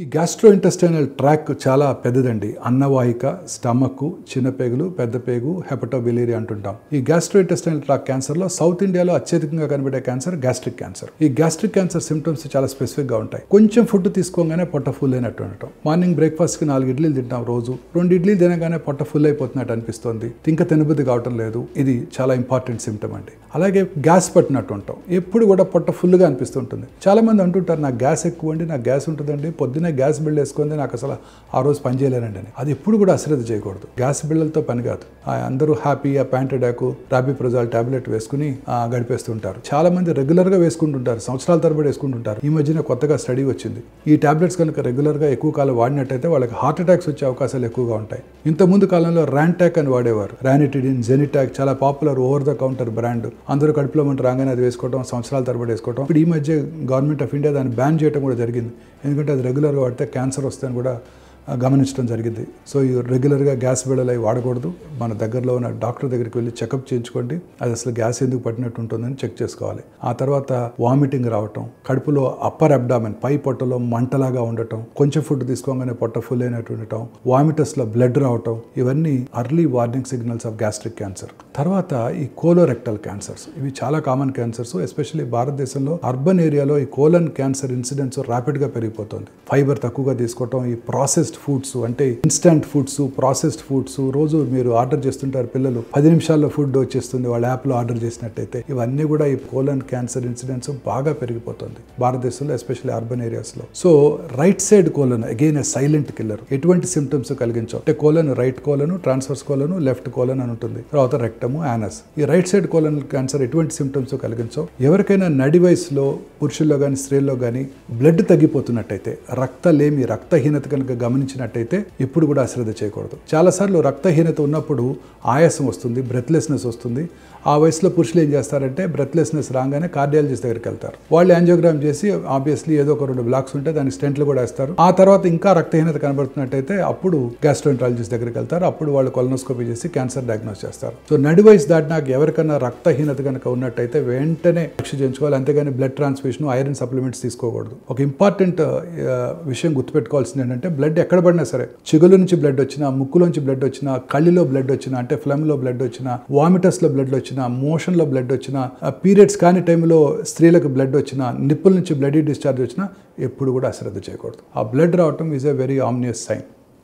ఈ gastrointestinal track చాలా పెద్దదండి. అన్నవాహిక, stomach, చిన్న పేగులు, పెద్ద పేగు, హెపటోబిలియరీ అంటుంటాం. ఈ గ్యాస్ట్రోఇంటెస్టైనల్ ట్రాక్ క్యాన్సర్లో సౌత్ ఇండియాలో అత్యధికంగా కనబడే క్యాన్సర్ గ్యాస్ట్రిక్ క్యాన్సర్. ఈ గ్యాస్ట్రిక్ క్యాన్సర్ సిమ్టమ్స్ చాలా స్పెసిఫిక్గా ఉంటాయి. కొంచెం ఫుడ్ తీసుకోగానే పొట్ట ఫుల్ అయినట్టు ఉండటం. మార్నింగ్ బ్రేక్ఫాస్ట్కి 4 ఇడ్లీలు తింటాం రోజు. 2 ఇడ్లీలు తినగానే పొట్ట ఫుల్ అయిపోతున్నట్టు అనిపిస్తుంది. ఇంకా తినబుద్ధి కావటం లేదు. ఇది చాలా ఇంపార్టెంట్ సిమ్టమ్ అండి. అలాగే గ్యాస్ పట్టినట్టు ఉంటాం. ఎప్పుడు కూడా పొట్ట ఫుల్గా అనిపిస్తుంటుంది. చాలా మంది అంటుంటారు, నాకు గ్యాస్ ఎక్కువ అండి, నాకు గ్యాస్ ఉంటుందండి, పొద్దున్నే గ్యాస్ బిల్డ్ వేసుకుంది, నాకు అసలు ఆ రోజు పని చేయలేనండి అని. అది ఎప్పుడు కూడా అశ్రద్ధ చేయకూడదు. గ్యాస్ బిళ్ళలతో పని కాదు. అందరూ హ్యాపీగా ప్యాంటడాకు, రాబిప్రజాల్ టాబ్లెట్ వేసుకుని గడిపేస్తుంటారు. చాలా మంది రెగ్యులర్గా వేసుకుంటుంటారు, సంవత్సరాల తరబడి వేసుకుంటుంటారు. ఈ మధ్యన కొత్తగా స్టడీ వచ్చింది, ఈ టాబ్లెట్స్ కనుక రెగ్యులర్గా ఎక్కువ కాలం వాడినట్టయితే వాళ్ళకి హార్ట్ అటాక్స్ వచ్చే అవకాశాలు ఎక్కువగా ఉంటాయి. ఇంతకుముందు కాలంలో ర్యాంటాక్ అని వాడేవారు. రానిటిడిన్, జెనిటాక్ చాలా popular over the counter brand. అందరూ కడుపులో మంట రాగానే అది వేసుకోవడం, సంవత్సరాల తరబడి వేసుకోవడం. ఇప్పుడు ఈ మధ్య గవర్నమెంట్ ఆఫ్ ఇండియా దాన్ని బ్యాన్ చేయడం కూడా జరిగింది. ఎందుకంటే అది రెగ్యులర్గా వాడితే క్యాన్సర్ వస్తుందని కూడా గమనించడం జరిగింది. సో ఈ రెగ్యులర్గా గ్యాస్ బిళ్ళలు అవి వాడకూడదు. మన దగ్గరలో ఉన్న డాక్టర్ దగ్గరికి వెళ్ళి చెకప్ చేయించుకోండి. అది అసలు గ్యాస్ ఎందుకు పట్టినట్టు ఉంటుందని చెక్ చేసుకోవాలి. ఆ తర్వాత వామిటింగ్ రావటం, కడుపులో అప్పర్ అబ్డామెన్ పై పొట్టలో మంటలాగా ఉండటం, కొంచెం ఫుడ్ తీసుకోగానే పొట్ట ఫుల్ అయినట్టు ఉండటం, వామిటస్లో బ్లడ్ రావటం, ఇవన్నీ early warning signals of gastric cancer. తర్వాత ఈ కోలోరెక్టల్ క్యాన్సర్స్, ఇవి చాలా కామన్ క్యాన్సర్స్. ఎస్పెషల్లీ భారతదేశంలో అర్బన్ ఏరియాలో ఈ కోలన్ క్యాన్సర్ ఇన్సిడెన్స్ ర్యాపిడ్గా పెరిగిపోతుంది. ఫైబర్ తక్కువగా తీసుకోవటం, ఈ ప్రాసెస్డ్ ఫుడ్స్ అంటే ఇన్స్టంట్ ఫుడ్స్, ప్రాసెస్డ్ ఫుడ్స్, రోజు మీరు ఆర్డర్ చేస్తుంటారు, పిల్లలు 10 నిమిషాల్లో ఫుడ్ వచ్చేస్తుంది వాళ్ళ యాప్లో ఆర్డర్ చేసినట్టయితే. ఇవన్నీ కూడా ఈ కోలన్ క్యాన్సర్ ఇన్సిడెన్స్ బాగా పెరిగిపోతుంది భారతదేశంలో, ఎస్పెషల్లీ అర్బన్ ఏరియాస్లో. So right side colon again a silent killer. ఎటువంటి సిమ్టమ్స్ కలిగించవు. అంటే colon right colon, transverse colon, left colon అని ఉంటుంది. తర్వాత రెక్టము, యానస్. ఈ రైట్ సైడ్ కోలన్ క్యాన్సర్ ఎటువంటి సిమ్టమ్స్ కలిగించవు. ఎవరికైనా నడి వయసులో పురుషుల్లో కానీ స్త్రీల్లో కానీ బ్లడ్ తగ్గిపోతున్నట్టయితే, రక్తలేమి, రక్తహీనత కనుక గమనించినట్టయితే ఎప్పుడు కూడా అశ్రద్ధ చేయకూడదు. చాలాసార్లు రక్తహీనత ఉన్నప్పుడు ఆయాసం వస్తుంది, బ్రెత్లెస్నెస్ వస్తుంది. ఆ వయసులో పురుషులు ఏం చేస్తారంటే బ్రెత్లెస్నెస్ రాగానే కార్డియాలజిస్ట్ దగ్గరికి వెళ్తారు. వాళ్ళు యాంజియోగ్రామ్ చేసి ఆబ్వియస్లీ ఏదో ఒక 2 బ్లాక్స్ ఉంటే దానికి స్టెంట్లు కూడా వేస్తారు. ఆ తర్వాత ఇంకా రక్తహీనత కనబడుతున్నట్టయితే అప్పుడు గ్యాస్ట్రోఎంట్రాలజిస్ట్ దగ్గరికి వెళ్తారు. అప్పుడు వాళ్ళు కొలనోస్కోపీ చేసి క్యాన్సర్ డయాగ్నోస్ చేస్తారు. సో నడి వయసు దాటినాక ఎవరికైనా రక్తహీనత కనుక ఉన్నట్టయితే వెంటనే పరీక్ష చేయించుకోవాలి. అంతేగాని బ్లడ్ ట్రాన్స్ఫ్యూషన్, ఐరన్ సప్లిమెంట్స్ తీసుకోకూడదు. ఒక ఇంపార్టెంట్ విషయం గుర్తుపెట్టుకోవాల్సింది ఏంటంటే, బ్లడ్ ఎక్కడ పడినా సరే, చిగులు నుంచి బ్లడ్ వచ్చినా, ముక్కులోంచి బ్లడ్ వచ్చినా, కళ్ళిలో బ్లడ్ వచ్చినా, అంటే ఫ్లెమ్లో బ్లడ్ వచ్చినా, వామిటస్లో బ్లడ్ వచ్చినా, మోషన్లో బ్లడ్ వచ్చినా, పీరియడ్స్ కాని టైంలో స్త్రీలకు బ్లడ్ వచ్చినా, నిప్పుల నుంచి బ్లడీ డిశ్చార్జ్ వచ్చినా ఎప్పుడు కూడా అశ్రద్ధ చేయకూడదు. ఆ బ్లడ్ రావటం ఈజ్ ఎ వెరీ ఆమ్నియస్ సైన్.